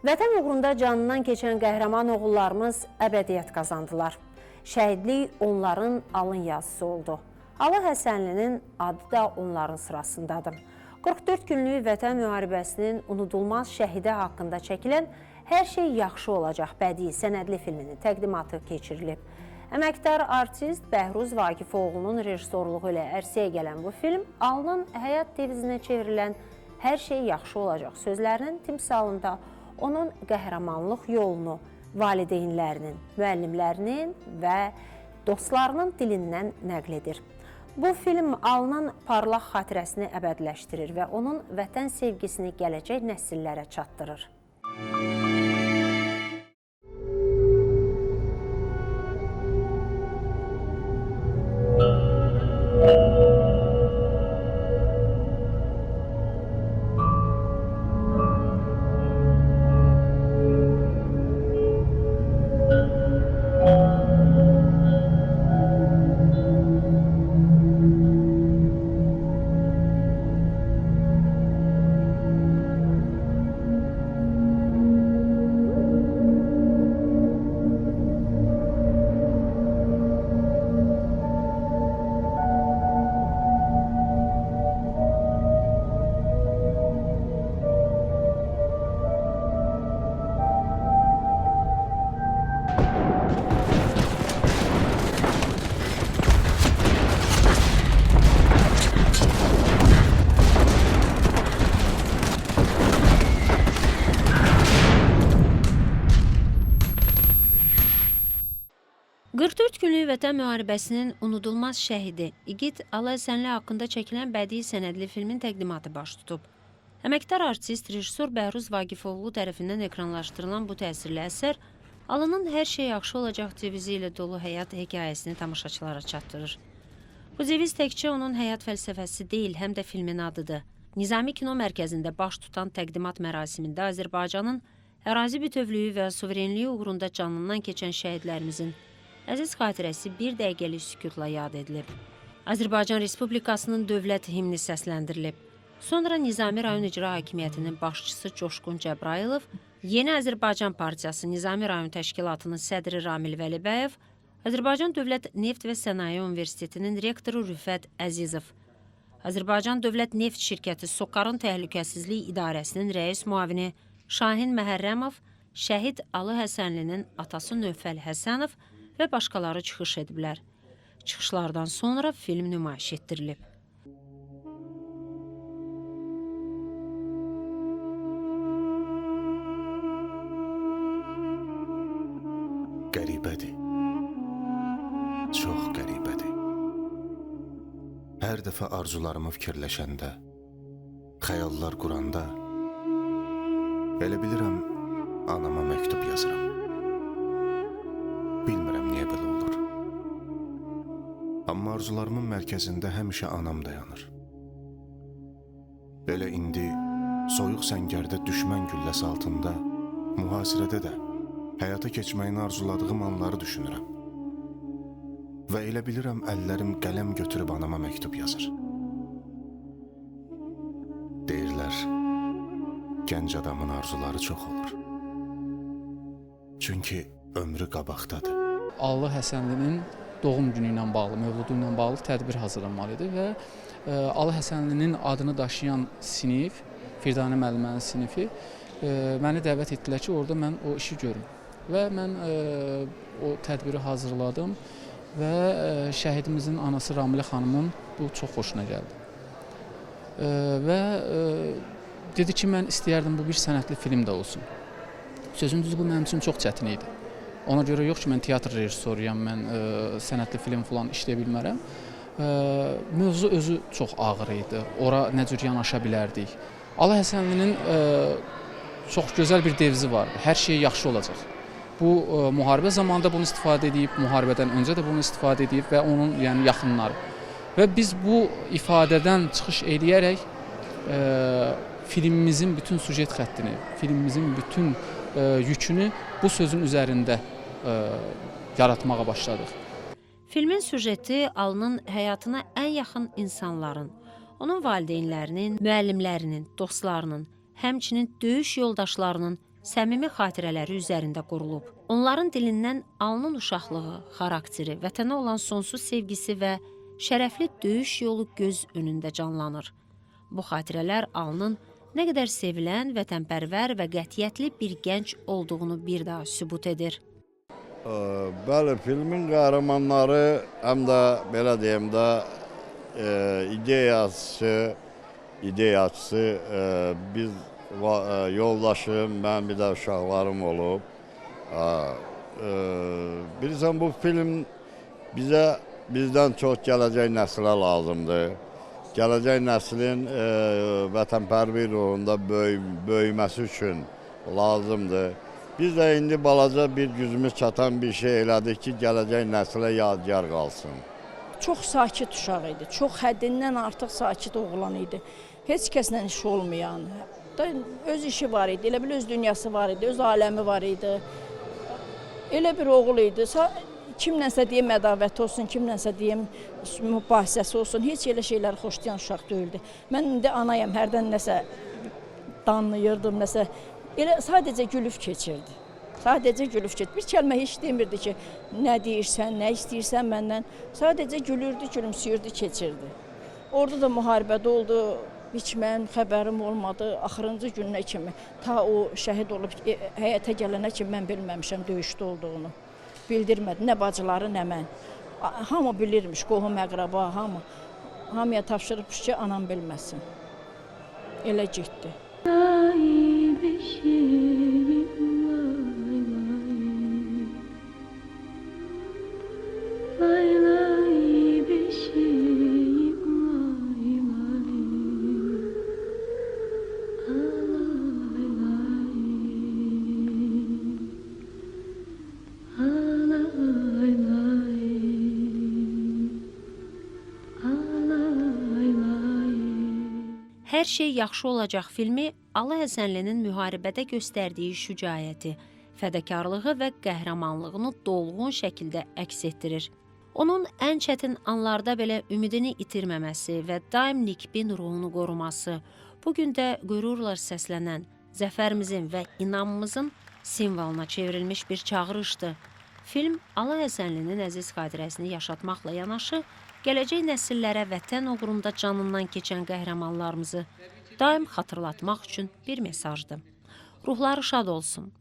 Vətən uğrunda canından keçən qəhrəman oğullarımız əbədiyyət qazandılar. Şəhidlik onların alın yazısı oldu. Alı Həsənlinin adı da onların sırasındadır. 44 günlük vətən müharibəsinin unudulmaz şəhidə haqqında çəkilən Hər şey yaxşı olacaq bədii sənədli filminin təqdimatı keçirilib. Əməkdar artist Bəhruz Vaqifoğlu'nun rejissorluğu ilə ərsəyə gələn bu film alının həyat devizinə çevrilən Hər şey yaxşı olacaq sözlərinin timsalında onun qəhrəmanlıq yolunu valideynlərinin, müəllimlərinin və dostlarının dilindən nəql edir. Bu film alının parlaq xatirəsini əbədiləşdirir və onun vətən sevgisini gələcək nəsillərə çatdırır. Günlük vətən müharibəsinin unudulmaz şəhidi İgid Alı Həsənli haqqında çəkilən bədii sənədli filmin təqdimatı baş tutub. Əməkdar artist, rejissor Bəhruz Vaqifoğlu tərəfindən ekranlaşdırılan bu təsirli əsər Alının Hər şey yaxşı olacaq devizi ilə dolu həyat hekayəsini tamaşaçılara çatdırır. Bu deviz təkcə onun həyat fəlsəfəsi deyil, həm də filmin adıdır. Nizami Kino Mərkəzində baş tutan təqdimat mərasimində Azərbaycanın ərazi bütövlüyü və suverenliyi uğrunda canından keçən şəhidlərimizin əziz xatirəsi bir dəqiqəlik sükutla yad edilib. Azərbaycan Respublikasının dövlət himni səsləndirilib. Sonra Nizami rayon icra hakimiyyətinin başçısı Coşqun Cəbrayılov, Yeni Azərbaycan Partiyası Nizami rayon təşkilatının sədri Ramil Vəlibəyov, Azərbaycan Dövlət Neft və Sənaye Universitetinin rektoru Rüfət Əzizov, Azərbaycan Dövlət Neft Şirkəti Sokarın Təhlükəsizlik İdarəsinin rəis müavini Şahin Məhərrəmov, şəhid Alı Həsənlinin atası Növfəl Həsənov və başqaları çıxış ediblər. Çıxışlardan sonra film nümayiş etdirilib. Qəribədir. Çox qəribədir. Hər dəfə arzularımı fikirləşəndə, xəyallar quranda, elə bilirəm anama məktub yazıram. Bilmirəm niyə belə olur. Amma arzularımın mərkəzində həmişə anam dayanır. Elə indi soyuq səngərdə düşmən gülləsi altında, mühasirədə də həyata keçməyini arzuladığım anları düşünürəm. Və elə bilirəm əllərim qələm götürüb anama məktub yazır. Deyirlər, gənc adamın arzuları çox olur. Çünki ömrü qabaqdadır. Alı Həsənlinin doğum günü ilə bağlı, mövludu ilə bağlı tədbir hazırlanmalı idi və Alı Həsənlinin adını daşıyan sinif, Firdanə müəllimənin sinifi məni dəvət etdilər ki, orada mən o işi görüm. Və mən o tədbiri hazırladım və şəhidimizin anası Ramilə xanımın bu çox xoşuna gəldi. Və dedi ki, mən istəyərdim bu bir sənətli film də olsun. Sözün düzü bu mənim üçün çox çətin idi. Ona görə yox ki, mən teatr rejissoruyam, mən sənətli film falan işləyə bilmərəm. Mövzu özü çox ağır idi, ora nə cür yanaşa bilərdik. Alı Həsənlinin çox gözəl bir devizi vardı, hər şey yaxşı olacaq. Bu, müharibə zamanında bunu istifadə edib, müharibədən öncə də bunu istifadə edib və onun yaxınları. Və biz bu ifadədən çıxış edərək filmimizin bütün süjet xəttini, filmimizin bütün yükünü bu sözün üzərində yaratmağa başladıq. Filmin süjeti Alının həyatına ən yaxın insanların, onun valideynlərinin, müəllimlərinin, dostlarının, həmçinin döyüş yoldaşlarının səmimi xatirələri üzərində qurulub. Onların dilindən Alının uşaqlığı, xarakteri, vətənə olan sonsuz sevgisi və şərəfli döyüş yolu göz önündə canlanır. Bu xatirələr Alının nə qədər sevilən, vətənpərvər və qətiyyətli bir gənc olduğunu bir daha sübut edir. Bəli, filmin qəhrəmanları həm də belə deyim də ideyaçısı biz yoldaşım, mən bir də uşaqlarım olub. Bilirsən, bu film bizdən çox gələcək nəslə lazımdır. Gələcək nəslin vətənpərvər ruhunda böyüməsi üçün lazımdır. Biz də indi balaca bir gücümüz çatan bir şey elədik ki, gələcək nəslə yadigar qalsın. Çox sakit uşaq idi, çox həddindən artıq sakit oğlan idi. Heç kəslə iş olmayan, öz işi var idi, elə bil öz dünyası var idi, öz aləmi var idi. Elə bir oğul idi, kimlənsə deyim ədavət olsun, kimlənsə deyim mübahisəsi olsun, heç elə şeyləri xoşlayan uşaq deyildi. Mən indi anayam, hərdən nəsə danlayırdım, nəsə, elə sadəcə gülüb keçirdi. Sadəcə gülüb keçirdi. Bir kəlmə heç demirdi ki, nə deyirsən, nə istəyirsən məndən. Sadəcə gülürdü, gülümsüyürdü, keçirdi. Orada da müharibədə oldu, heç mənim xəbərim olmadı. Axırıncı gününə kimi, ta o şəhid olub həyətə gələnə kimi mən bilməmişəm döyüşdə olduğunu. Bildirmədi, nə bacıları, nə mən. Hamı bilirmiş, qohum, əqraba, hamıya tapşırıbmış ki, anam bilməsin. Elə getdi. Hər şey yaxşı olacaq filmi Alı Həsənlinin müharibədə göstərdiyi şücaəti, fədakarlığı və qəhrəmanlığını dolğun şəkildə əks etdirir. Onun ən çətin anlarda belə ümidini itirməməsi və daim nikbin ruhunu qoruması, bugün də qürurla səslənən zəfərimizin və inamımızın simvoluna çevrilmiş bir çağırışdır. Film Alı Həsənlinin əziz xatirəsini yaşatmaqla yanaşı, gələcək nəsillərə vətən uğrunda canından keçən qəhrəmanlarımızı daim xatırlatmaq üçün bir mesajdır. Ruhları şad olsun.